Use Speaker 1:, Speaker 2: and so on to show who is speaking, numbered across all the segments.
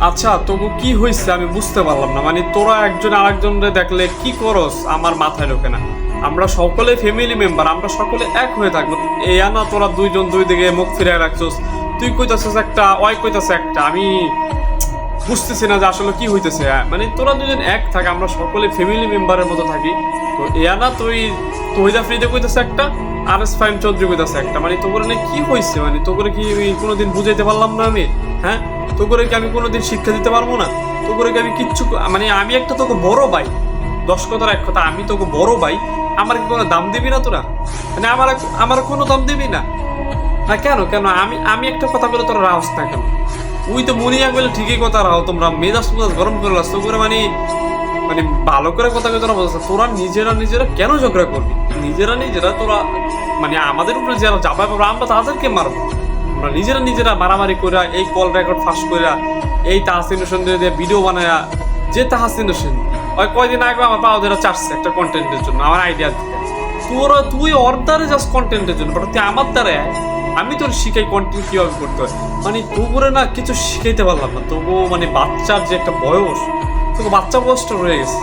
Speaker 1: আচ্ছা, তবু কি হয়েছে আমি বুঝতে পারলাম না। মানে তোরা একজন আরেকজনরে দেখলে কি করস আমার মাথায় ঢোকে না। আমরা সকলে ফ্যামিলি মেম্বার, আমরা সকলে এক হয়ে থাকবো। এই না তোরা দুইজন দুই দিকে মুখ ফিরে রাখছস, তুই কইতাছিস একটা, ওই কইতাছে একটা। আমি বুঝতেছি না যে আসলে কি হইতেছে। মানে তোরা দুজন এক থাক, আমরা সকলে ফ্যামিলি মেম্বারের মতো থাকি। তো এয়া না তুই তহিদা ফ্রিদে কইতাছে একটা, আর এস ফাইম চৌধুরী কইতাছে একটা। মানে তোকে নিয়ে কি হয়েছে? মানে তোকে কি কোনোদিন বুঝাইতে পারলাম না আমি? হ্যাঁ, তোকে কি আমি কোনোদিন শিক্ষা দিতে পারবো না? তোকে কি আমি কিচ্ছু, মানে আমি একটা তোকে বড় ভাই, 10 কথার এক কথা, আমি তোকে বড় ভাই, আমার কি কোনো দাম দিবি না তোরা? মানে আমার কোনো দাম দিবি না? না কেন কেন আমি আমি একটা কথা বলে তোরা রাহস না কেন? ওই তো মনে এক বলে ঠিকই কথা রাও, তোমরা মেজাজ গরম করে লাস করে। মানে মানে ভালো করে কথা কই তোরা বলছ, তোরা নিজেরা কেন ঝগড়া করবি? নিজেরা তোরা মানে আমাদের উপরে যারা চাপাই পাবো আমরা তাদেরকে মারবো। আমরা নিজেরা মারামারি করে এই কল রেকর্ড ফাঁস করে এই তাহসিন হোসেন দিয়ে ভিডিও বানায়া, যে তাহসিন হোসেন ওই কয়দিন আগে আমার পাওয়া ধরে চাচ্ছে একটা কন্টেন্টের জন্য, আমার আইডিয়া দিতে। তুই ওর দ্বারে জাস্ট কন্টেন্টের জন্য, বাট তুই আমার দ্বারে আমি তোর শিখাই কন্টেন্ট কিভাবে করতে হয়। মানে তোরে না কিছু শিখাইতে পারলাম না। তবু মানে বাচ্চার যে একটা বয়স, তোকে বাচ্চা বয়সটা রয়ে গেছে,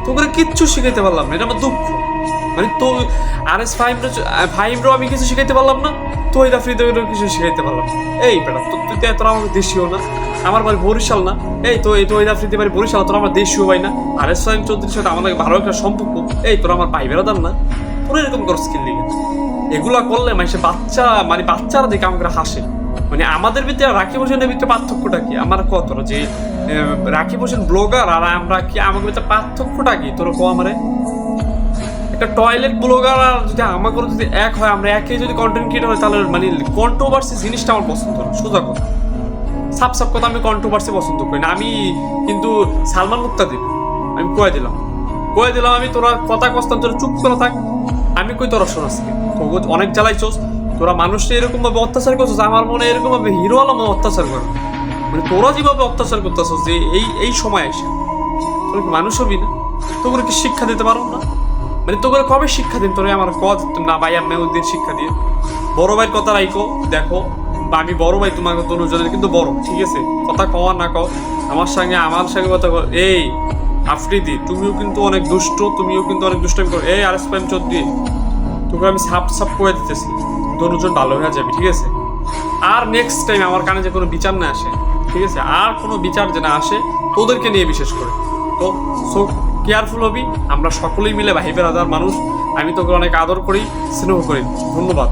Speaker 1: তোকে কিচ্ছু শিখাইতে পারলাম না। এটা আমার দুঃখ। মানে তো আর এস ফাইমরও আমি কিছু শিখাইতে পারলাম না, তহিদা ফ্রিদেরও কিছু শিখাইতে পারলাম না। এই বেটা তুই তোরা আমাকে দেশীয় না, আমার বাড়ি বরিশাল না? এই তো এই তহিদা ফ্রিদে বাড়ি বরিশাল, তোরা আমার দেশীয় ভাই না? আর এস ফাইম চৌধুরীর সাথে আমাদের ভালো একটা সম্পর্ক, এই তোরা আমার ভাই বেড়াদার না? তোরা এরকম করো স্কিল লিগে এগুলা করলে মানে বাচ্চারা দেখে আমাকে হাসে। মানে আমাদের ভিতরে রাকিব হোসেনের ভিতরে পার্থক্যটা কি? আমার কতটা যে রাকিব হোসেন ব্লগার আর আমরা কি, আমাদের ভিতরে পার্থক্যটা কি তোর কো? আমারে একটা টয়লেট ব্লগার আর যদি আমাকে যদি এক হয়, আমরা একই যদি কন্টেন্ট ক্রিয়েটর হয়, তাহলে মানে কন্ট্রোভার্সি জিনিসটা আমার পছন্দ না। সোজা কথা, সাপ কথা, আমি কন্ট্রোভার্সি পছন্দ করি না। আমি কিন্তু সালমান মুক্তাদির আমি কয়ে দিলাম আমি, তোরা কথা কস্তাম, তোরা চুপ করে থাক। আমি কই তোরা শোনাস তোকে অনেক জ্বালাইছোস, তোরা মানুষকে এরকম ভাবে অত্যাচার করছিস, আমার মনে এরকম ভাবে হিরো আলম অত্যাচার করে। মানে তোরা যেভাবে অত্যাচার করতেছিস যে এই সময় এসে, তোরা কি মানুষ হবি না? তোকে কি শিক্ষা দিতে পারো না? মানে তোকে কবে শিক্ষা দিন? তোরা আমার না ভাই, আমি ওই শিক্ষা দিয়ে বড় ভাইয়ের কথা রাইকো। দেখো আমি বড় ভাই, তোমাকে দুজনের কিন্তু বড়, ঠিক আছে? কথা কওয়া না কও, আমার সঙ্গে কথা কও। এই আফ্রিদি, তুমিও কিন্তু অনেক দুষ্টমি করো। এই আর এস ফাইম চৌধুরী, তোকে আমি সাপ করে দিতেছি, দুজন ভালো হয়ে যাবে, ঠিক আছে? আর নেক্সট টাইম আমার কানে যে কোনো বিচার না আসে, ঠিক আছে? আর কোনো বিচার যে না আসে তোদেরকে নিয়ে, বিশেষ করে। তো সো কেয়ারফুল হবি। আমরা সকলেই মিলে ভাই বেরাদার মানুষ। আমি তোকে অনেক আদর করি, স্নেহ করি। ধন্যবাদ।